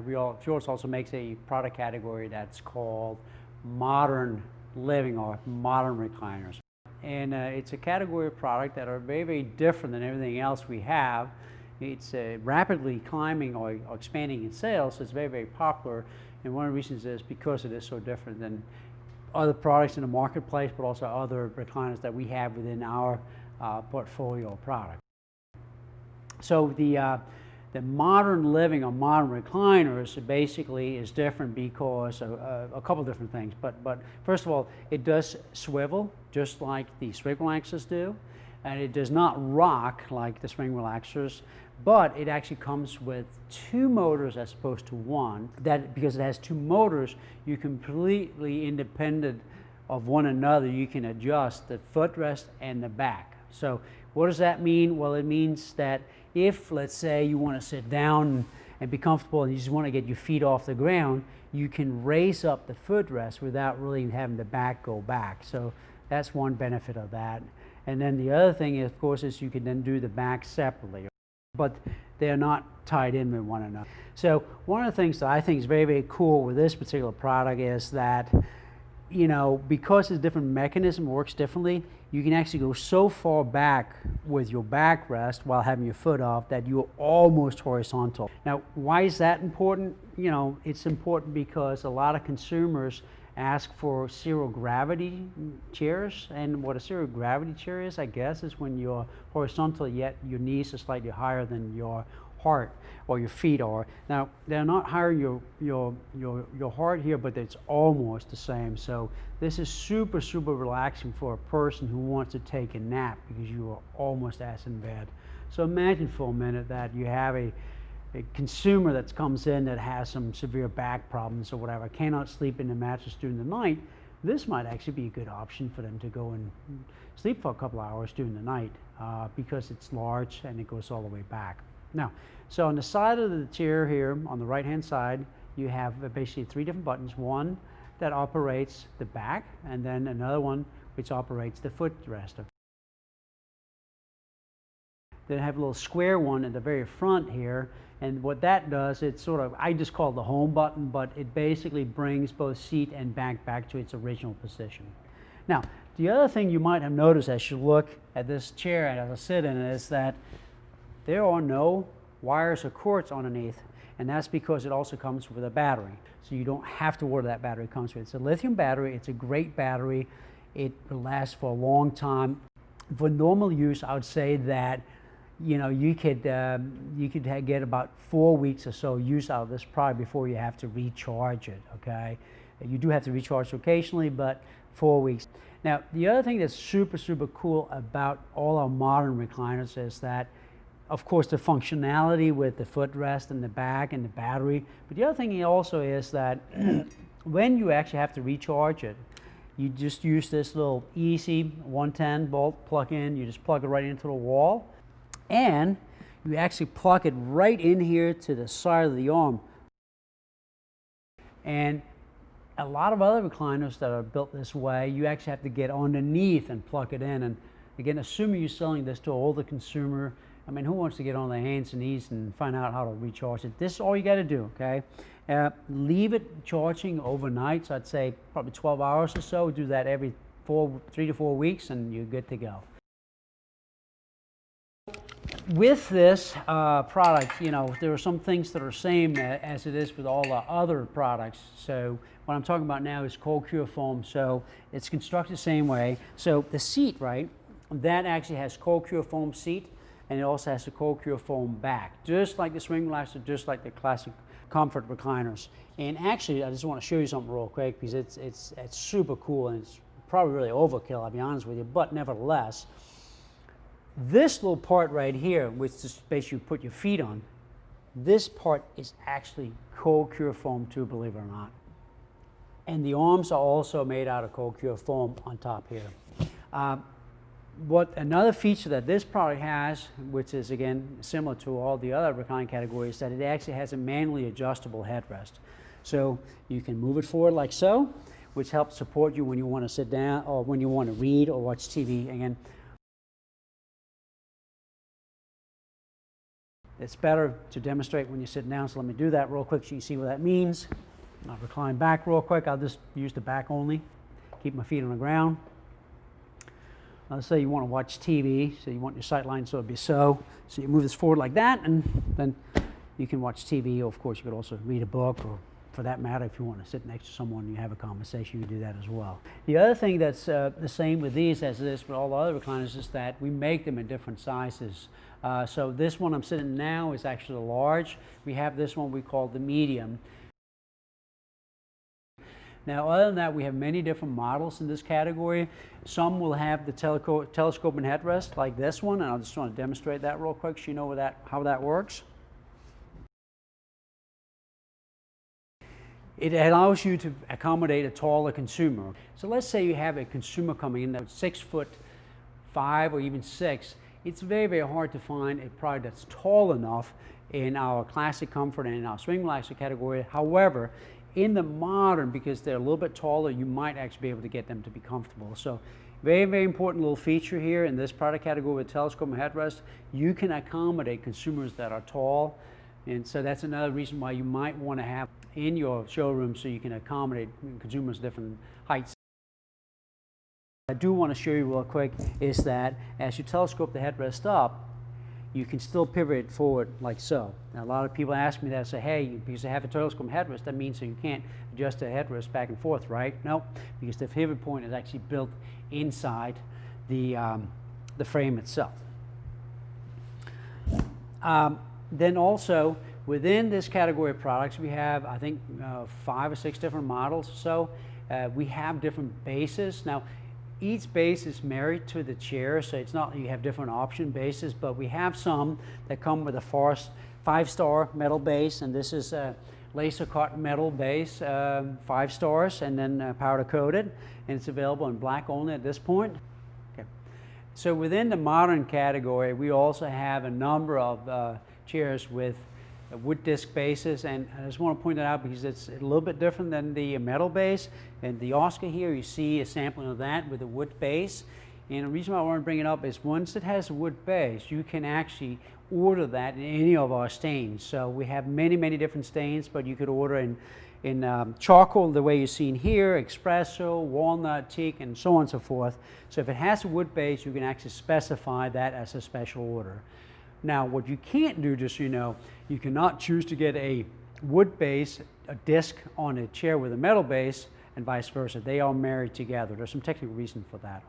Fjords also makes a product category that's called modern living or modern recliners. And it's a category of product that are very, very different than everything else we have. It's rapidly climbing or expanding in sales, so it's very, very popular. And one of the reasons is because it is so different than other products in the marketplace, but also other recliners that we have within our portfolio of products. So the modern living or modern recliners basically is different because of a couple different things. But first of all, it does swivel just like the spring relaxers do, and it does not rock like the spring relaxers, but it actually comes with 2 motors as opposed to 1. That because it has 2 motors, you completely independent of one another. You can adjust the footrest and the back. So what does that mean? Well, it means that if, let's say, you want to sit down and be comfortable and you just want to get your feet off the ground, you can raise up the footrest without really having the back go back. So that's one benefit of that. And then the other thing, of course, is you can then do the back separately, but they're not tied in with one another. So one of the things that I think is very, very cool with this particular product is that, you know, because it's a different mechanism, works differently, you can actually go so far back with your backrest while having your foot off that you're almost horizontal. Now, why is that important? You know, it's important because a lot of consumers ask for zero gravity chairs, and what a zero gravity chair is, I guess, is when you're horizontal yet your knees are slightly higher than your heart or your feet are. Now, they're not higher your heart here, but it's almost the same. So this is super, super relaxing for a person who wants to take a nap because you are almost as in bed. So imagine for a minute that you have a consumer that comes in that has some severe back problems or whatever, cannot sleep in the mattress during the night. This might actually be a good option for them to go and sleep for a couple hours during the night because it's large and it goes all the way back. Now, so on the side of the chair here, on the right-hand side, you have basically 3 different buttons. One that operates the back, and then another one which operates the footrest. Then I have a little square one at the very front here, and what that does, it's sort of, I just call it the home button, but it basically brings both seat and back to its original position. Now, the other thing you might have noticed as you look at this chair and as I sit in it is that there are no wires or cords underneath, and that's because it also comes with a battery. So you don't have to worry that battery comes with it. It's a lithium battery. It's a great battery. It will last for a long time. For normal use, I would say that, you know, you could get about 4 weeks or so use out of this product before you have to recharge it, okay? You do have to recharge occasionally, but 4 weeks. Now, the other thing that's super, super cool about all our modern recliners is that, of course, the functionality with the footrest and the back and the battery. But the other thing also is that when you actually have to recharge it, you just use this little easy 110 volt plug-in. You just plug it right into the wall, and you actually plug it right in here to the side of the arm. And a lot of other recliners that are built this way, you actually have to get underneath and plug it in. And again, assuming you're selling this to an older consumer, I mean, who wants to get on their hands and knees and find out how to recharge it? This is all you got to do, okay? Leave it charging overnight, so I'd say probably 12 hours or so. Do that every 3 to 4 weeks, and you're good to go. With this product, you know, there are some things that are same as it is with all the other products. So what I'm talking about now is cold cure foam. So it's constructed the same way. So the seat, right, that actually has cold cure foam seat, and it also has a cold cure foam back, just like the swing relaxer, just like the classic comfort recliners. And actually, I just want to show you something real quick because it's super cool, and it's probably really overkill, I'll be honest with you, but nevertheless, this little part right here, which is basically you put your feet on, this part is actually cold cure foam too, believe it or not. And the arms are also made out of cold cure foam on top here. What another feature that this product has, which is again similar to all the other reclining categories, is that it actually has a manually adjustable headrest. So you can move it forward like so, which helps support you when you want to sit down or when you want to read or watch TV. Again, it's better to demonstrate when you're sitting down, so let me do that real quick so you can see what that means. I'll recline back real quick. I'll just use the back only, keep my feet on the ground. Let's say you want to watch TV, so you want your sight line so it'd be so you move this forward like that, and then you can watch TV. Of course, you could also read a book, or for that matter, if you want to sit next to someone and you have a conversation, you can do that as well. The other thing that's the same with these as it is with all the other recliners is that we make them in different sizes. So this one I'm sitting in now is actually the large. We have this one we call the medium. Now, other than that, we have many different models in this category. Some will have the telescoping headrest, like this one, and I just want to demonstrate that real quick so you know how that works. It allows you to accommodate a taller consumer. So let's say you have a consumer coming in that's 6'5" or even 6. It's very, very hard to find a product that's tall enough in our classic comfort and in our swing relaxer category. However, in the modern, because they're a little bit taller, you might actually be able to get them to be comfortable. So very, very important little feature here in this product category with telescoping headrest. You can accommodate consumers that are tall, and so that's another reason why you might want to have in your showroom so you can accommodate consumers different heights. I do want to show you real quick is that as you telescope the headrest up, you can still pivot it forward like so. Now, a lot of people ask me that, say, hey, because I have a telescope headrest, that means that you can't adjust the headrest back and forth, right? No, because the pivot point is actually built inside the frame itself. Then also, within this category of products, we have, I think, 5 or 6 different models or so. We have different bases. Now, each base is married to the chair, so it's not that you have different option bases, but we have some that come with a Fjords 5-star metal base, and this is a laser cut metal base, 5 stars, and then powder coated, and it's available in black only at this point. Okay. So within the modern category, we also have a number of chairs with wood disc bases, and I just want to point that out because it's a little bit different than the metal base. And the Oscar here, you see a sampling of that with a wood base. And the reason why I want to bring it up is once it has a wood base, you can actually order that in any of our stains. So we have many, many different stains, but you could order in charcoal the way you've seen here, espresso, walnut, teak, and so on and so forth. So if it has a wood base, you can actually specify that as a special order. Now, what you can't do, just so you know, you cannot choose to get a wood base, a disc on a chair with a metal base, and vice versa. They are married together. There's some technical reason for that.